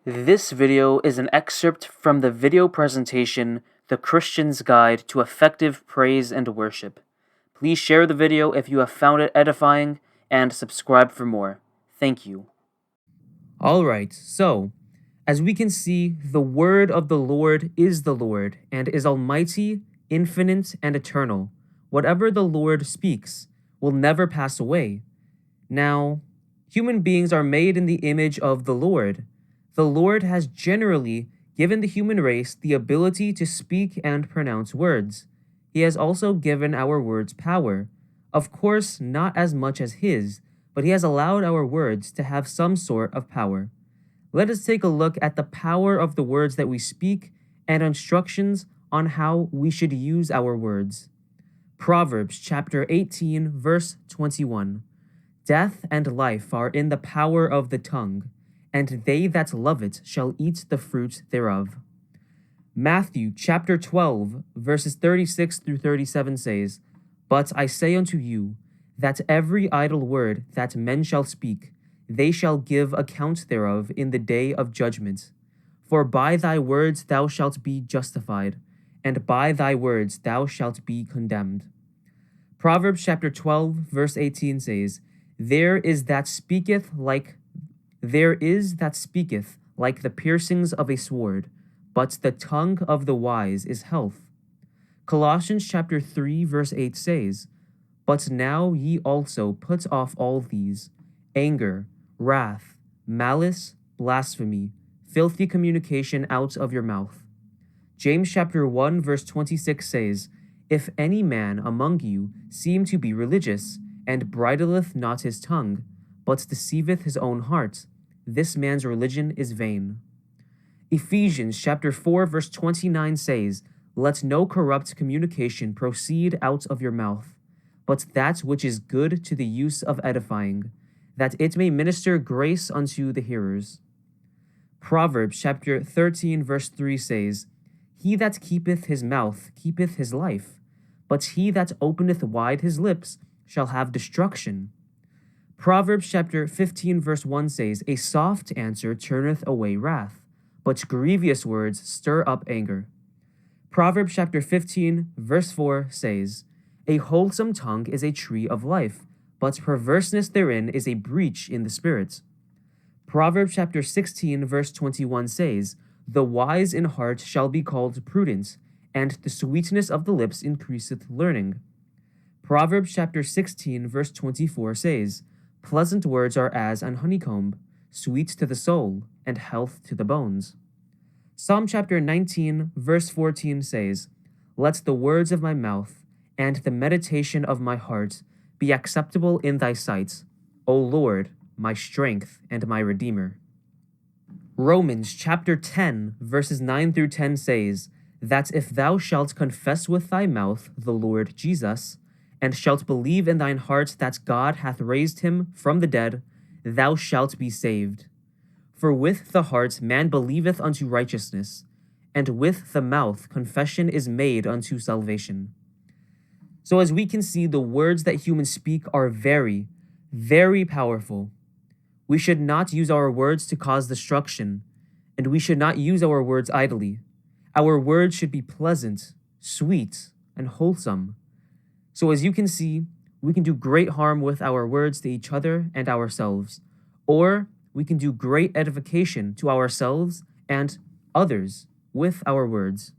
This video is an excerpt from the video presentation, The Christian's Guide to Effective Praise and Worship. Please share the video if you have found it edifying, and subscribe for more. Thank you. Alright, so, as we can see, the word of the Lord is the Lord, and is almighty, infinite, and eternal. Whatever the Lord speaks will never pass away. Now, human beings are made in the image of the Lord. The Lord has generally given the human race the ability to speak and pronounce words. He has also given our words power. Of course, not as much as his, but he has allowed our words to have some sort of power. Let us take a look at the power of the words that we speak and instructions on how we should use our words. Proverbs chapter 18, verse 21. Death and life are in the power of the tongue, and they that love it shall eat the fruit thereof. Matthew chapter 12, verses 36 through 37 says, But I say unto you, that every idle word that men shall speak, they shall give account thereof in the day of judgment. For by thy words thou shalt be justified, and by thy words thou shalt be condemned. Proverbs chapter 12, verse 18 says, There is that speaketh like the piercings of a sword, but the tongue of the wise is health. Colossians chapter 3, verse 8 says, But now ye also put off all these, anger, wrath, malice, blasphemy, filthy communication out of your mouth. James chapter 1, verse 26 says, If any man among you seem to be religious, and bridleth not his tongue, but deceiveth his own heart, this man's religion is vain. Ephesians chapter 4, verse 29 says, Let no corrupt communication proceed out of your mouth, but that which is good to the use of edifying, that it may minister grace unto the hearers. Proverbs chapter 13, verse 3 says, He that keepeth his mouth keepeth his life, but he that openeth wide his lips shall have destruction. Proverbs chapter 15, verse 1 says, A soft answer turneth away wrath, but grievous words stir up anger. Proverbs chapter 15, verse 4 says, A wholesome tongue is a tree of life, but perverseness therein is a breach in the spirit. Proverbs chapter 16, verse 21 says, The wise in heart shall be called prudent, and the sweetness of the lips increaseth learning. Proverbs chapter 16, verse 24 says, Pleasant words are as an honeycomb, sweet to the soul, and health to the bones. Psalm chapter 19, verse 14 says, Let the words of my mouth and the meditation of my heart be acceptable in thy sight, O Lord, my strength and my redeemer. Romans chapter 10, verses 9 through 10 says, That if thou shalt confess with thy mouth the Lord Jesus, and shalt believe in thine heart that God hath raised him from the dead, thou shalt be saved. For with the heart man believeth unto righteousness, and with the mouth confession is made unto salvation. So as we can see, the words that humans speak are very, very powerful. We should not use our words to cause destruction, and we should not use our words idly. Our words should be pleasant, sweet, and wholesome. So as you can see, we can do great harm with our words to each other and ourselves, or we can do great edification to ourselves and others with our words.